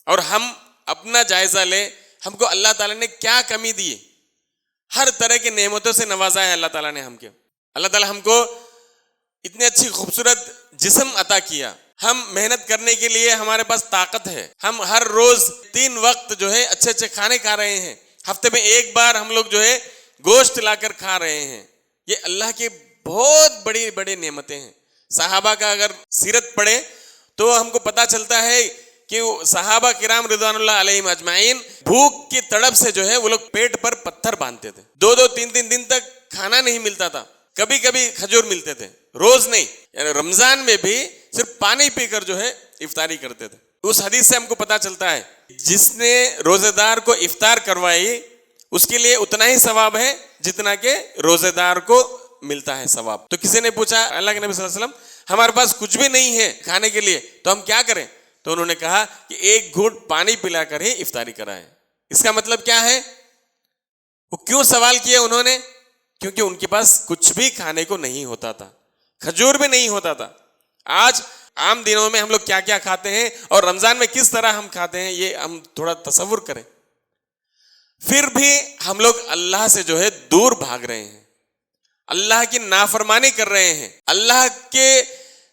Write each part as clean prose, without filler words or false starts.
اور ہم اپنا جائزہ لیں، ہم کو اللہ تعالیٰ نے کیا کمی دی ہے؟ ہر طرح کی نعمتوں سے نوازا ہے اللہ تعالیٰ نے ہم کو. اللہ تعالیٰ ہم کو اتنی اچھی خوبصورت جسم عطا کیا، ہم محنت کرنے کے لیے ہمارے پاس طاقت ہے، ہم ہر روز 3 وقت جو ہے اچھے اچھے کھانے کھا رہے ہیں، ہفتے میں 1 بار ہم لوگ جو ہے گوشت لا کر کھا رہے ہیں. یہ اللہ کی بہت بڑی بڑی نعمتیں ہیں. صحابہ کا اگر سیرت پڑھے تو ہم کو پتہ چلتا ہے کہ صحابہ کرام رضوان اللہ علیہم اجمعین بھوک کی تڑپ سے جو ہے وہ لوگ پیٹ پر پتھر باندھتے تھے. 2 3 دن تک کھانا نہیں ملتا تھا، کبھی کبھی کھجور ملتے تھے، روز نہیں. یعنی رمضان میں بھی صرف پانی پی کر جو ہے افطاری کرتے تھے. اس حدیث سے ہم کو پتا چلتا ہے جس نے روزے دار کو افطار کروائی اس کے لیے اتنا ہی ثواب ہے جتنا کہ روزے دار کو ملتا ہے ثواب. تو کسی نے پوچھا اللہ کے نبی صلی اللہ علیہ وسلم ہمارے پاس کچھ بھی نہیں ہے کھانے کے لیے تو ہم کیا کریں؟ تو انہوں نے کہا کہ 1 گھونٹ پانی پلا کر ہی افطاری کرائیں. اس کا مطلب کیا ہے؟ وہ کیوں سوال کیا انہوں نے؟ کیونکہ ان کے پاس کچھ بھی کھانے کو نہیں ہوتا تھا، کھجور بھی نہیں ہوتا تھا. آج عام دنوں میں ہم لوگ کیا کیا کھاتے ہیں اور رمضان میں کس طرح ہم کھاتے ہیں، یہ ہم تھوڑا تصور کریں. پھر بھی ہم لوگ اللہ سے جو ہے دور بھاگ رہے ہیں، اللہ کی نافرمانی کر رہے ہیں، اللہ کے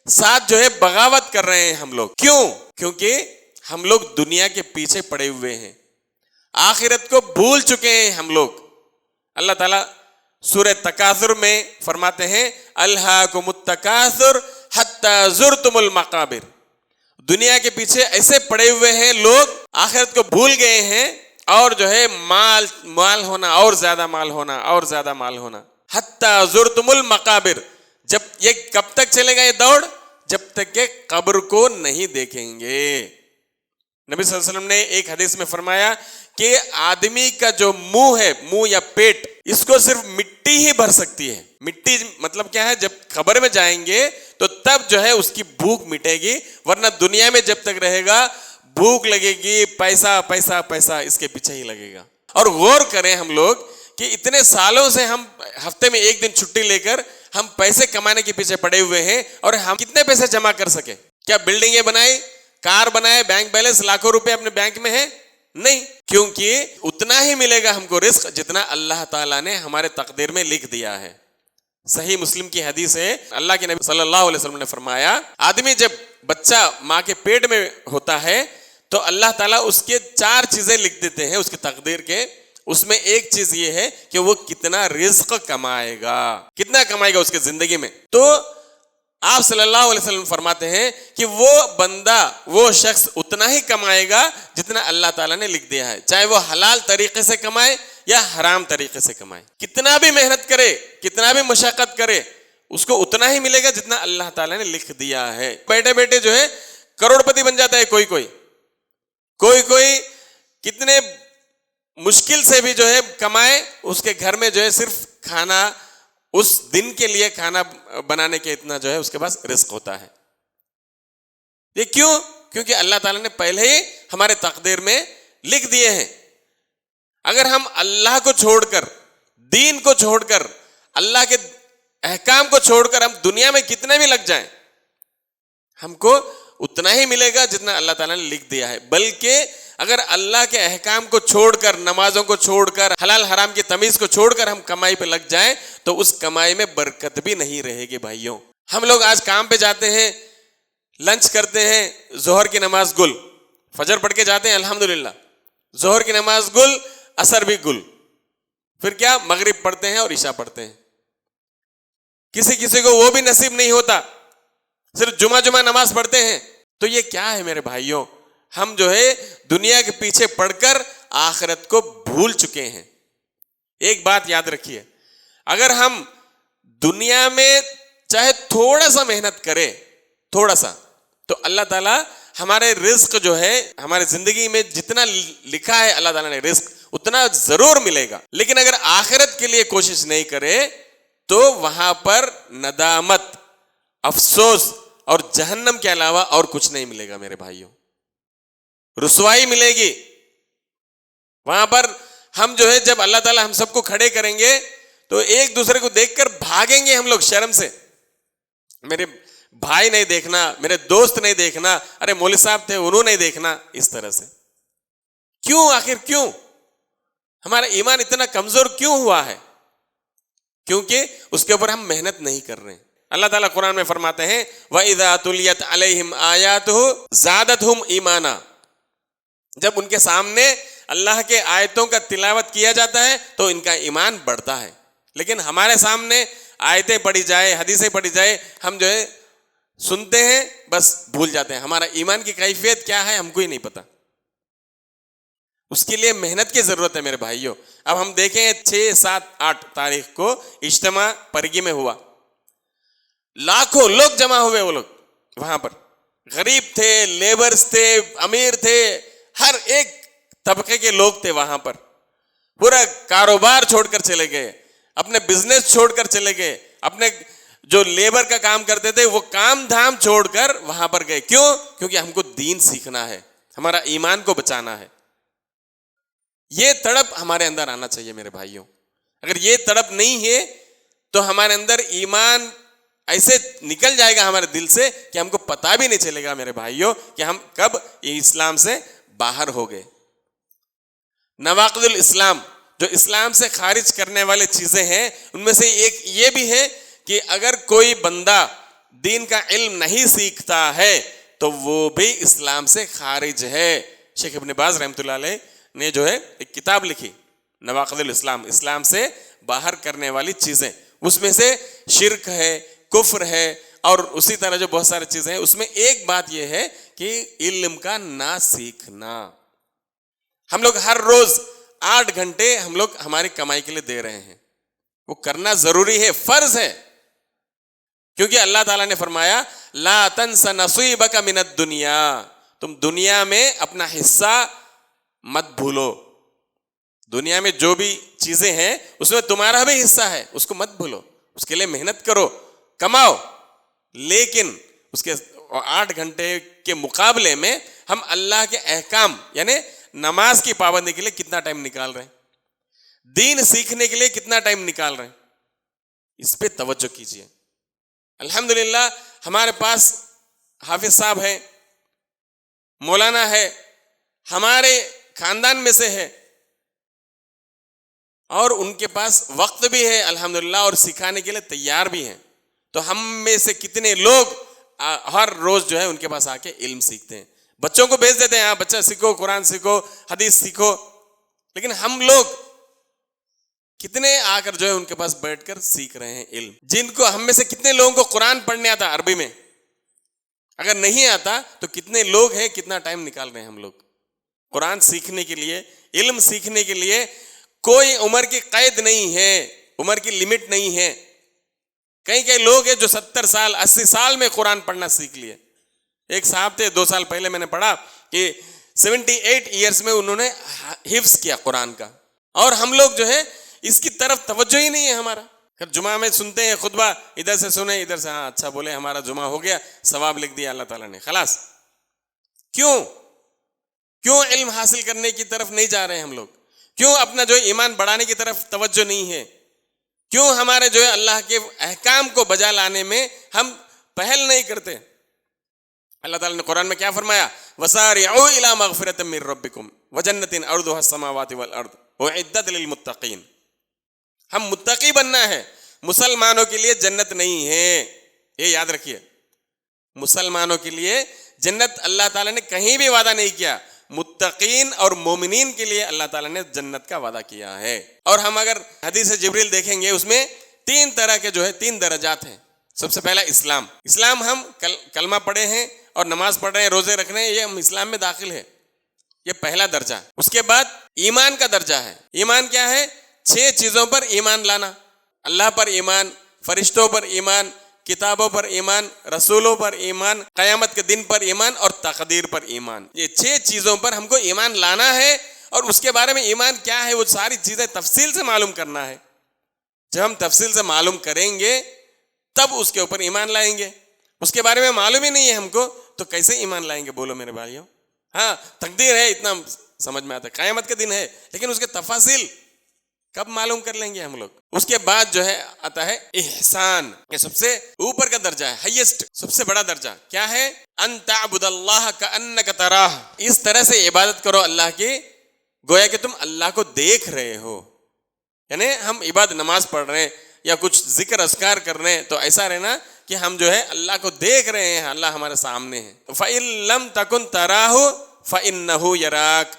ساتھ جو ہے بغاوت کر رہے ہیں ہم لوگ. کیوں؟ کیونکہ ہم لوگ دنیا کے پیچھے پڑے ہوئے ہیں، آخرت کو بھول چکے ہیں ہم لوگ. اللہ تعالیٰ سورہ تکاثر میں فرماتے ہیں الہاکم التکاثر حتی زرتم المقابر. دنیا کے پیچھے ایسے پڑے ہوئے ہیں لوگ، آخرت کو بھول گئے ہیں اور جو ہے مال ہونا اور زیادہ مال ہونا اور زیادہ مال ہونا. حتی زرتم المقابر. جب یہ کب تک چلے گا یہ دوڑ؟ جب تک کہ قبر کو نہیں دیکھیں گے. نبی صلی اللہ علیہ وسلم نے ایک حدیث میں فرمایا کہ آدمی کا جو منہ ہے، منہ یا پیٹ، اس کو صرف مٹی ہی بھر سکتی ہے. مٹی مطلب کیا ہے؟ جب قبر میں جائیں گے تو تب جو ہے اس کی بھوک مٹے گی، ورنہ دنیا میں جب تک رہے گا بھوک لگے گی، پیسہ پیسہ پیسہ اس کے پیچھے ہی لگے گا. اور غور کریں ہم لوگ کہ اتنے سالوں سے ہم ہفتے میں 1 دن چھٹی لے کر ہم پیسے کمانے کے پیچھے پڑے ہوئے ہیں، اور ہم کتنے پیسے جمع کر سکے؟ کیا بلڈنگیں بنائی، کار بنائے، بینک بیلنس لاکھوں روپے اپنے بینک میں ہے؟ نہیں، کیونکہ اتنا ہی ملے گا ہم کو رزق جتنا اللہ تعالیٰ نے ہمارے تقدیر میں لکھ دیا ہے. صحیح مسلم کی حدیث ہے، اللہ کے نبی صلی اللہ علیہ وسلم نے فرمایا آدمی جب بچہ ماں کے پیٹ میں ہوتا ہے تو اللہ تعالیٰ اس کے 4 چیزیں لکھ دیتے ہیں اس کی تقدیر کے. اس میں ایک چیز یہ ہے کہ وہ کتنا رزق کمائے گا، کتنا کمائے گا اس کے زندگی میں. تو آپ صلی اللہ علیہ وسلم فرماتے ہیں کہ وہ بندہ، وہ شخص اتنا ہی کمائے گا جتنا اللہ تعالیٰ نے لکھ دیا ہے، چاہے وہ حلال طریقے سے کمائے یا حرام طریقے سے کمائے. کتنا بھی محنت کرے، کتنا بھی مشقت کرے، اس کو اتنا ہی ملے گا جتنا اللہ تعالیٰ نے لکھ دیا ہے. بیٹھے بیٹھے جو ہے کروڑ پتی بن جاتا ہے کوئی کتنے مشکل سے بھی جو ہے کمائے، اس کے گھر میں جو ہے صرف کھانا، اس دن کے لیے کھانا بنانے کے اتنا جو ہے اس کے پاس رزق ہوتا ہے. یہ کیوں؟ کیونکہ اللہ تعالیٰ نے پہلے ہی ہمارے تقدیر میں لکھ دیے ہیں. اگر ہم اللہ کو چھوڑ کر، دین کو چھوڑ کر، اللہ کے احکام کو چھوڑ کر ہم دنیا میں کتنے بھی لگ جائیں، ہم کو اتنا ہی ملے گا جتنا اللہ تعالیٰ نے لکھ دیا ہے. بلکہ اگر اللہ کے احکام کو چھوڑ کر، نمازوں کو چھوڑ کر، حلال حرام کی تمیز کو چھوڑ کر ہم کمائی پہ لگ جائیں تو اس کمائی میں برکت بھی نہیں رہے گی. بھائیوں، ہم لوگ آج کام پہ جاتے ہیں، لنچ کرتے ہیں، ظہر کی نماز گل، فجر پڑھ کے جاتے ہیں الحمدللہ، ظہر کی نماز گل، عصر بھی گل، پھر کیا مغرب پڑھتے ہیں اور عشاء پڑھتے ہیں. کسی کو وہ بھی نصیب نہیں ہوتا، صرف جمعہ نماز پڑھتے ہیں. تو یہ کیا ہے میرے بھائیوں؟ ہم جو ہے دنیا کے پیچھے پڑھ کر آخرت کو بھول چکے ہیں. ایک بات یاد رکھیے، اگر ہم دنیا میں چاہے تھوڑا سا محنت کریں، تھوڑا سا، تو اللہ تعالیٰ ہمارے رزق جو ہے، ہمارے زندگی میں جتنا لکھا ہے اللہ تعالیٰ نے رزق، اتنا ضرور ملے گا. لیکن اگر آخرت کے لیے کوشش نہیں کرے تو وہاں پر ندامت، افسوس اور جہنم کے علاوہ اور کچھ نہیں ملے گا میرے بھائیوں. رسوائی ملے گی وہاں پر. ہم جو ہے جب اللہ تعالیٰ ہم سب کو کھڑے کریں گے تو ایک دوسرے کو دیکھ کر بھاگیں گے ہم لوگ شرم سے. میرے بھائی نہیں دیکھنا، میرے دوست نہیں دیکھنا، ارے مولوی صاحب تھے انہوں نہیں دیکھنا، اس طرح سے. کیوں؟ آخر کیوں ہمارا ایمان اتنا کمزور کیوں ہوا ہے؟ کیونکہ اس کے اوپر ہم محنت نہیں کر رہے ہیں۔ اللہ تعالیٰ قرآن میں فرماتے ہیں وَإِذَا تُلِيَتْ عَلَيْهِمْ آيَاتُهُ زَادَتْهُمْ ایمانا، جب ان کے سامنے اللہ کے آیتوں کا تلاوت کیا جاتا ہے تو ان کا ایمان بڑھتا ہے، لیکن ہمارے سامنے آیتیں پڑھی جائے، حدیثیں پڑھی جائے، ہم جو ہے سنتے ہیں بس بھول جاتے ہیں، ہمارا ایمان کی کیفیت کیا ہے ہم کو ہی نہیں پتا۔ اس کے لیے محنت کی ضرورت ہے میرے بھائیوں۔ اب ہم دیکھیں 6، 7، 8 تاریخ کو اجتماع پرگی میں ہوا، لاکھوں لوگ جمع ہوئے، وہ لوگ وہاں پر غریب تھے، لیبرز تھے، امیر تھے، ہر ایک طبقے کے لوگ تھے وہاں پر، پورا کاروبار چھوڑ کر چلے گئے، اپنے بزنس چھوڑ کر چلے گئے، اپنے جو لیبر کا کام کرتے تھے وہ کام دھام چھوڑ کر وہاں پر گئے۔ کیوں؟ کیونکہ ہم کو دین سیکھنا ہے، ہمارا ایمان کو بچانا ہے۔ یہ تڑپ ہمارے اندر آنا چاہیے میرے بھائیوں۔ اگر یہ تڑپ نہیں ہے تو ہمارے اندر ایمان ایسے نکل جائے گا ہمارے دل سے کہ ہم کو پتہ بھی نہیں چلے گا میرے بھائیوں کہ ہم کب اسلام سے باہر ہو گئے۔ نواقض الاسلام، جو اسلام سے خارج کرنے والے چیزیں ہیں، ان میں سے ایک یہ بھی ہے کہ اگر کوئی بندہ دین کا علم نہیں سیکھتا ہے تو وہ بھی اسلام سے خارج ہے۔ شیخ ابن باز رحمۃ اللہ علیہ نے جو ہے ایک کتاب لکھی نواقض الاسلام، اسلام سے باہر کرنے والی چیزیں، اس میں سے شرک ہے، کفر ہے، اور اسی طرح جو بہت ساری چیزیں ہیں، اس میں ایک بات یہ ہے کہ علم کا نہ سیکھنا۔ ہم لوگ ہر روز 8 گھنٹے ہم لوگ ہماری کمائی کے لیے دے رہے ہیں، وہ کرنا ضروری ہے، فرض ہے، کیونکہ اللہ تعالیٰ نے فرمایا لا تنس نصیبک من الدنیا، تم دنیا میں اپنا حصہ مت بھولو، دنیا میں جو بھی چیزیں ہیں اس میں تمہارا بھی حصہ ہے، اس کو مت بھولو، اس کے لیے محنت کرو، کماؤ، لیکن اس کے 8 گھنٹے کے مقابلے میں ہم اللہ کے احکام یعنی نماز کی پابندی کے لیے کتنا ٹائم نکال رہے ہیں، دین سیکھنے کے لیے کتنا ٹائم نکال رہے ہیں، اس پہ توجہ کیجیے۔ الحمدللہ ہمارے پاس حافظ صاحب ہے، مولانا ہے، ہمارے خاندان میں سے ہے، اور ان کے پاس وقت بھی ہے الحمدللہ، اور سکھانے کے لیے تیار بھی ہیں۔ تو ہم میں سے کتنے لوگ ہر روز جو ہے ان کے پاس آ کے علم سیکھتے ہیں، بچوں کو بھیج دیتے ہیں، ہاں بچہ سیکھو، قرآن سیکھو، حدیث سیکھو، لیکن ہم لوگ کتنے آ کر جو ہے ان کے پاس بیٹھ کر سیکھ رہے ہیں علم؟ جن کو ہم میں سے کتنے لوگوں کو قرآن پڑھنے آتا عربی میں؟ اگر نہیں آتا تو کتنے لوگ ہیں، کتنا ٹائم نکال رہے ہیں ہم لوگ قرآن سیکھنے کے لیے، علم سیکھنے کے لیے؟ کوئی عمر کی قید نہیں ہے، عمر کی لمٹ نہیں ہے۔ کئی لوگ ہیں جو 70 سال 80 سال میں قرآن پڑھنا سیکھ لیے۔ ایک صاحب تھے 2 سال پہلے میں نے پڑھا کہ 78 ایئرز میں انہوں نے حفظ کیا قرآن کا، اور ہم لوگ جو ہے اس کی طرف توجہ ہی نہیں ہے ہمارا۔ جمعہ میں سنتے ہیں خطبہ، ادھر سے سنے، ادھر سے ہاں اچھا بولے، ہمارا جمعہ ہو گیا، ثواب لکھ دیا اللہ تعالیٰ نے، خلاص۔ کیوں علم حاصل کرنے کی طرف نہیں جا رہے ہیں ہم لوگ؟ کیوں اپنا جو ایمان بڑھانے کی طرف توجہ نہیں ہے؟ کیوں ہمارے جو ہے اللہ کے احکام کو بجا لانے میں ہم پہل نہیں کرتے؟ اللہ تعالیٰ نے قرآن میں کیا فرمایا؟ وَسَارِعُوا إِلَىٰ مَغْفِرَةٍ مِّن رَّبِّكُمْ وَجَنَّةٍ عَرْضُهَا السَّمَاوَاتُ وَالْأَرْضُ أُعِدَّتْ لِلْمُتَّقِينَ۔ ہم متقی بننا ہے، مسلمانوں کے لیے جنت نہیں ہے، یہ یاد رکھیے۔ مسلمانوں کے لیے جنت اللہ تعالیٰ نے کہیں بھی وعدہ نہیں کیا، متقین اور مومنین کے لیے اللہ تعالیٰ نے جنت کا وعدہ کیا ہے۔ اور ہم اگر حدیث جبریل دیکھیں گے، اس میں 3 طرح کے جو ہے 3 درجات ہیں۔ سب سے پہلا اسلام، ہم کلمہ پڑھے ہیں اور نماز پڑھ رہے ہیں، روزے رکھ رہے ہیں، یہ ہم اسلام میں داخل ہے، یہ پہلا درجہ۔ اس کے بعد ایمان کا درجہ ہے۔ ایمان کیا ہے؟ 6 چیزوں پر ایمان لانا، اللہ پر ایمان، فرشتوں پر ایمان، کتابوں پر ایمان، رسولوں پر ایمان، قیامت کے دن پر ایمان، اور تقدیر پر ایمان۔ یہ 6 چیزوں پر ہم کو ایمان لانا ہے، اور اس کے بارے میں ایمان کیا ہے وہ ساری چیزیں تفصیل سے معلوم کرنا ہے۔ جب ہم تفصیل سے معلوم کریں گے تب اس کے اوپر ایمان لائیں گے۔ اس کے بارے میں معلوم ہی نہیں ہے ہم کو تو کیسے ایمان لائیں گے؟ بولو میرے بھائیوں۔ ہاں تقدیر ہے، اتنا سمجھ میں آتا ہے، قیامت کے دن ہے، لیکن اس کے تفاصیل کب معلوم کر لیں گے ہم لوگ؟ اس کے بعد جو ہے آتا ہے احسان، یہ سب سے اوپر کا درجہ ہے، ہائیسٹ، سب سے بڑا درجہ کیا ہے؟ ان تعبد اللہ کانک تراہ، اس طرح سے عبادت کرو اللہ کی گویا کہ تم اللہ کو دیکھ رہے ہو. یعنی ہم عبادت نماز پڑھ رہے ہیں یا کچھ ذکر اذکار کر رہے ہیں تو ایسا رہنا کہ ہم جو ہے اللہ کو دیکھ رہے ہیں, اللہ ہمارے سامنے ہے. فَإِن لَمْ تَكُنْ تَرَاهُ فَإِنَّهُ يَرَاكَ,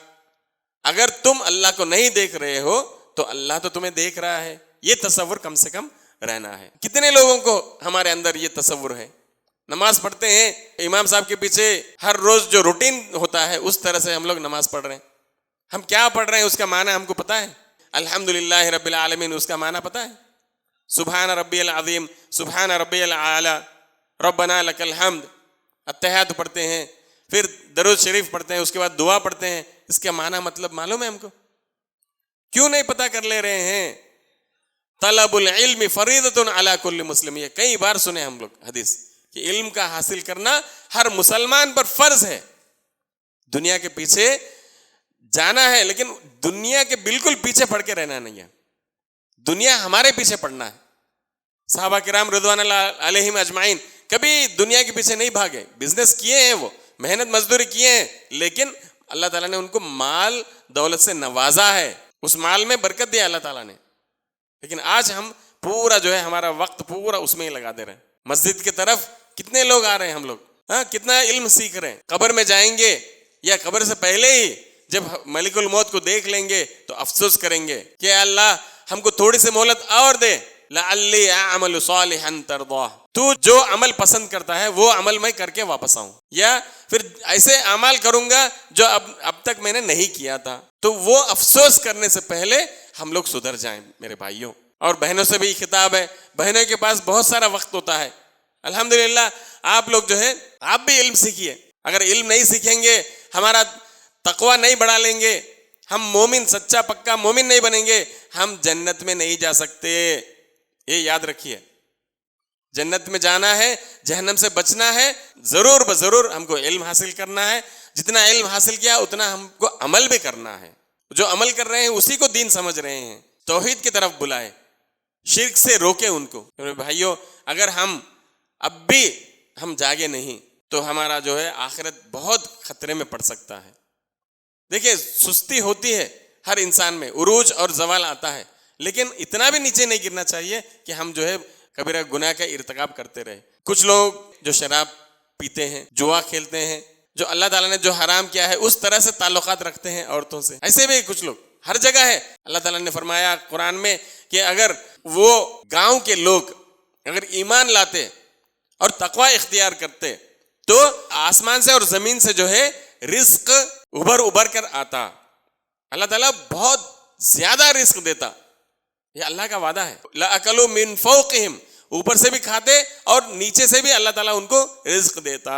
اگر تم اللہ کو نہیں دیکھ رہے ہو تو اللہ تو تمہیں دیکھ رہا ہے. یہ تصور کم سے کم رہنا ہے. کتنے لوگوں کو ہمارے اندر یہ تصور ہے؟ نماز پڑھتے ہیں, امام صاحب کے پیچھے ہر روز جو روٹین ہوتا ہے اس طرح سے ہم لوگ نماز پڑھ رہے ہیں. ہم کیا پڑھ رہے ہیں اس کا معنی ہم کو پتہ ہے؟ الحمدللہ رب العالمین اس کا معنی پتہ ہے؟ سبحان ربی العظیم, سبحان ربی العالی, ربنا لک الحمد. اتحیات پڑھتے ہیں, پھر درود شریف پڑھتے ہیں, اس کے بعد دعا پڑھتے ہیں. اس کا معنی مطلب معلوم ہے ہم کو؟ کیوں نہیں پتہ کر لے رہے ہیں؟ طلب العلم فریضۃ علی کل مسلم, یہ کئی بار سنے ہم لوگ حدیث کہ علم کا حاصل کرنا ہر مسلمان پر فرض ہے. دنیا کے پیچھے جانا ہے لیکن دنیا کے بالکل پیچھے پڑ کے رہنا نہیں ہے, دنیا ہمارے پیچھے پڑنا ہے. صحابہ کرام رضوان اللہ علیہم اجمعین کبھی دنیا کے پیچھے نہیں بھاگے, بزنس کیے ہیں, وہ محنت مزدوری کیے ہیں, لیکن اللہ تعالیٰ نے ان کو مال دولت سے نوازا ہے, اس مال میں برکت دیا اللہ تعالیٰ نے. لیکن آج ہم پورا جو ہے ہمارا وقت پورا اس میں ہی لگا دے رہے ہیں. مسجد کی طرف کتنے لوگ آ رہے ہیں, ہم لوگ کتنا علم سیکھ رہے ہیں. قبر میں جائیں گے یا قبر سے پہلے ہی جب ملک الموت کو دیکھ لیں گے تو افسوس کریں گے کہ اللہ ہم کو تھوڑی سی مہلت اور دے, لعلی اعمل صالحا ترضاه, تو جو عمل پسند کرتا ہے وہ عمل میں کر کے واپس آؤں, یا پھر ایسے اعمال کروں گا جو اب تک میں نے نہیں کیا تھا. تو وہ افسوس کرنے سے پہلے ہم لوگ سدھر جائیں. میرے بھائیوں اور بہنوں سے بھی خطاب ہے, بہنوں کے پاس بہت سارا وقت ہوتا ہے. الحمدللہ آپ لوگ جو ہے آپ بھی علم سیکھیے. اگر علم نہیں سیکھیں گے, ہمارا تقوی نہیں بڑھا لیں گے, ہم مومن سچا پکا مومن نہیں بنیں گے, ہم جنت میں نہیں جا سکتے. یہ یاد رکھیے, جنت میں جانا ہے, جہنم سے بچنا ہے, ضرور بضرور ہم کو علم حاصل کرنا ہے. جتنا علم حاصل کیا اتنا ہم کو عمل بھی کرنا ہے. جو عمل کر رہے ہیں اسی کو دین سمجھ رہے ہیں. توحید کی طرف بلائے, شرک سے روکے ان کو. بھائیوں اگر ہم اب بھی ہم جاگے نہیں تو ہمارا جو ہے آخرت بہت خطرے میں پڑ سکتا ہے. دیکھیں سستی ہوتی ہے ہر انسان میں, عروج اور زوال آتا ہے, لیکن اتنا بھی نیچے نہیں گرنا چاہیے کہ ہم جو ہے کبیرہ گناہ کا ارتکاب کرتے رہے. کچھ لوگ جو شراب پیتے ہیں, جوا کھیلتے ہیں, جو اللہ تعالیٰ نے جو حرام کیا ہے اس طرح سے تعلقات رکھتے ہیں عورتوں سے. ایسے بھی کچھ لوگ ہر جگہ ہے. اللہ تعالیٰ نے فرمایا قرآن میں کہ اگر وہ گاؤں کے لوگ اگر ایمان لاتے اور تقوی اختیار کرتے تو آسمان سے اور زمین سے جو ہے رزق ابھر کر آتا. اللہ تعالیٰ بہت زیادہ رزق دیتا, یہ اللہ کا وعدہ ہے. لَأَكَلُوا مِن فَوْقِهِمْ, اوپر سے بھی کھاتے اور نیچے سے بھی اللہ تعالیٰ ان کو رزق دیتا.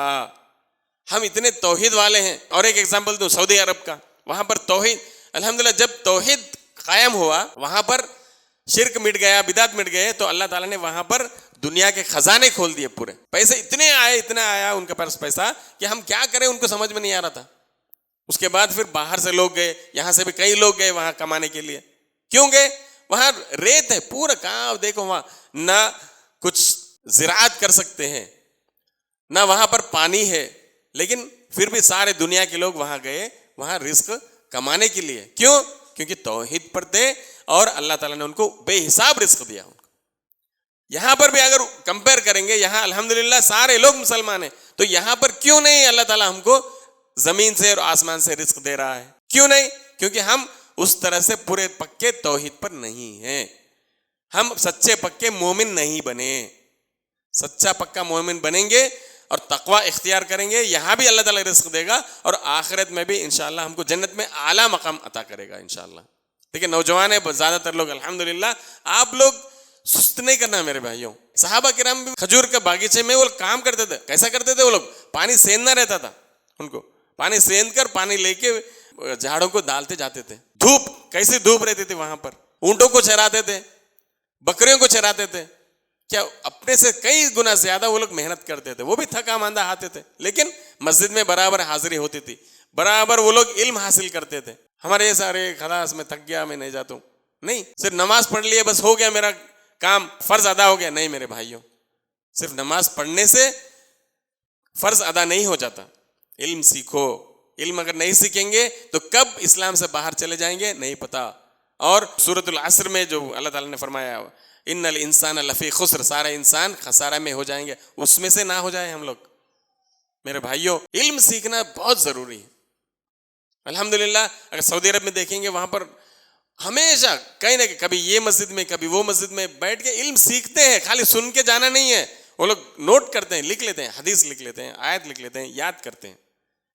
ہم اتنے توحید والے ہیں. اور ایک ایگزامپل دوں سعودی عرب کا, وہاں پر توحید الحمدللہ جب توحید قائم ہوا, وہاں پر شرک مٹ گیا, بدعت مٹ گئے, تو اللہ تعالیٰ نے وہاں پر دنیا کے خزانے کھول دیے پورے. پیسے اتنے آیا ان کے پاس پیسہ کہ ہم کیا کریں ان کو سمجھ میں نہیں آ رہا تھا. اس کے بعد پھر باہر سے لوگ گئے, یہاں سے بھی کئی لوگ گئے وہاں کمانے کے لیے. کیوں گئے؟ وہاں ریت ہے پورا, کہاں دیکھو وہاں نہ کچھ زراعت کر سکتے ہیں, نہ وہاں پر پانی ہے, لیکن پھر بھی سارے دنیا کے لوگ وہاں گئے وہاں رزق کمانے کے لیے. کیوں؟ کیونکہ توحید پر تھے اور اللہ تعالیٰ نے ان کو بے حساب رزق دیا. ان کو یہاں پر بھی اگر کمپیئر کریں گے, یہاں الحمدللہ سارے لوگ مسلمان ہیں, تو یہاں پر کیوں نہیں اللہ تعالیٰ ہم کو زمین سے اور آسمان سے رزق دے رہا ہے؟ کیوں نہیں؟ کیونکہ ہم اس طرح سے پورے پکے توحید پر نہیں ہیں. ہم سچے پکے مومن نہیں بنے. سچا پکا مومن بنیں گے اور تقوی اختیار کریں گے, یہاں بھی اللہ تعالیٰ رزق دے گا اور آخرت میں بھی انشاءاللہ ہم کو جنت میں اعلیٰ مقام عطا کرے گا انشاءاللہ. دیکھیں نوجوان ہیں زیادہ تر لوگ الحمدللہ, آپ لوگ سست نہیں کرنا میرے بھائیوں. صحابہ کرام بھی کھجور کے باغیچے میں وہ کام کرتے تھے. کیسا کرتے تھے وہ لوگ؟ پانی سیننا رہتا تھا ان کو, پانی سیند کر پانی لے کے جھاڑوں کو ڈالتے جاتے تھے. دھوپ, کیسی دھوپ رہتی تھی وہاں پر, اونٹوں کو چراتے تھے, بکریوں کو چراتے تھے. کیا اپنے سے کئی گنا زیادہ وہ لوگ محنت کرتے تھے. وہ بھی تھکا ماندہ آتے تھے, لیکن مسجد میں برابر حاضری ہوتی تھی, برابر وہ لوگ علم حاصل کرتے تھے. ہمارے سارے خلاص میں تھک گیا, میں نہیں جاتا ہوں, نہیں, صرف نماز پڑھ لیے بس ہو گیا میرا کام, فرض ادا ہو گیا. نہیں میرے بھائیوں, صرف نماز پڑھنے سے فرض ادا نہیں ہو جاتا. علم سیکھو, علم اگر نہیں سیکھیں گے تو کب اسلام سے باہر چلے جائیں گے نہیں پتا. اور سورۃ العصر میں جو اللہ تعالیٰ نے فرمایا ان الانسان لفی خسر، سارا انسان خسارہ میں ہو جائیں گے، اس میں سے نہ ہو جائے ہم لوگ. میرے بھائیوں، علم سیکھنا بہت ضروری ہے. الحمدللہ اگر سعودی عرب میں دیکھیں گے وہاں پر ہمیشہ کہیں نہ کبھی یہ مسجد میں کبھی وہ مسجد میں بیٹھ کے علم سیکھتے ہیں. خالی سن کے جانا نہیں ہے، وہ لوگ نوٹ کرتے ہیں، لکھ لیتے ہیں، حدیث لکھ لیتے ہیں، آیت لکھ لیتے ہیں، یاد کرتے ہیں.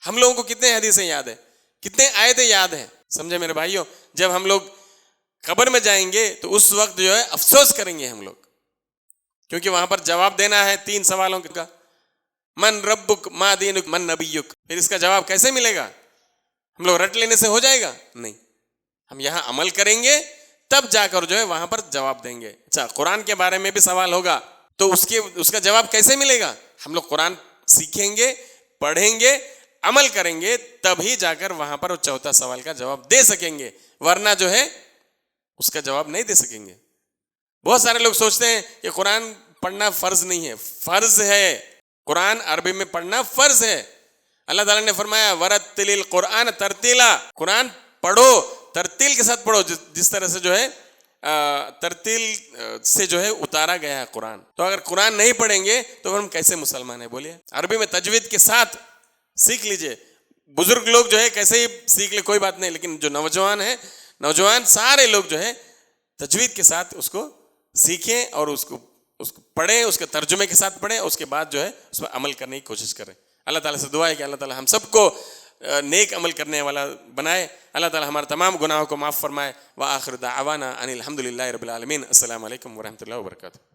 ہم لوگوں کو کتنے حدیثیں یاد ہیں، کتنے آیتیں یاد ہیں. سمجھے میرے بھائیوں؟ جب ہم لوگ قبر میں جائیں گے تو اس وقت جو ہے افسوس کریں گے ہم لوگ، کیونکہ وہاں پر جواب دینا ہے 3 سوالوں کا. من ربک، ما دینک، من نبیک. پھر اس کا جواب کیسے ملے گا؟ ہم لوگ رٹ لینے سے ہو جائے گا؟ نہیں، ہم یہاں عمل کریں گے تب جا کر جو ہے وہاں پر جواب دیں گے. اچھا، قرآن کے بارے میں بھی سوال ہوگا تو اس کا جواب کیسے ملے گا؟ ہم لوگ قرآن سیکھیں گے، پڑھیں گے، عمل کریں گے، تبھی جا کر وہاں پر 4تھا سوال کا جواب دے سکیں گے، ورنہ جو ہے اس کا جواب نہیں دے سکیں گے. بہت سارے لوگ سوچتے ہیں کہ قرآن پڑھنا فرض نہیں ہے. فرض ہے، قرآن عربی میں پڑھنا فرض ہے. اللہ تعالیٰ نے فرمایا ورتل القرآن ترتیلا، قرآن پڑھو، ترتیل کے ساتھ پڑھو، جس طرح سے جو ہے ترتیل سے جو ہے اتارا گیا ہے قرآن. تو اگر قرآن نہیں پڑھیں گے تو ہم کیسے مسلمان ہیں؟ بولیے. عربی میں تجوید کے ساتھ سیکھ لیجئے. بزرگ لوگ جو ہے کیسے ہی سیکھ لے کوئی بات نہیں، لیکن جو نوجوان سارے لوگ جو ہے تجوید کے ساتھ اس کو سیکھیں اور اس کو پڑھیں، اس کے ترجمے کے ساتھ پڑھیں، اس کے بعد جو ہے اس پر عمل کرنے کی کوشش کریں. اللہ تعالیٰ سے دعا ہے کہ اللہ تعالیٰ ہم سب کو نیک عمل کرنے والا بنائے. اللہ تعالیٰ ہمارے تمام گناہوں کو معاف فرمائے. وآخر دعوانا ان الحمد للہ رب العالمین. السلام علیکم ورحمۃ اللہ وبرکاتہ.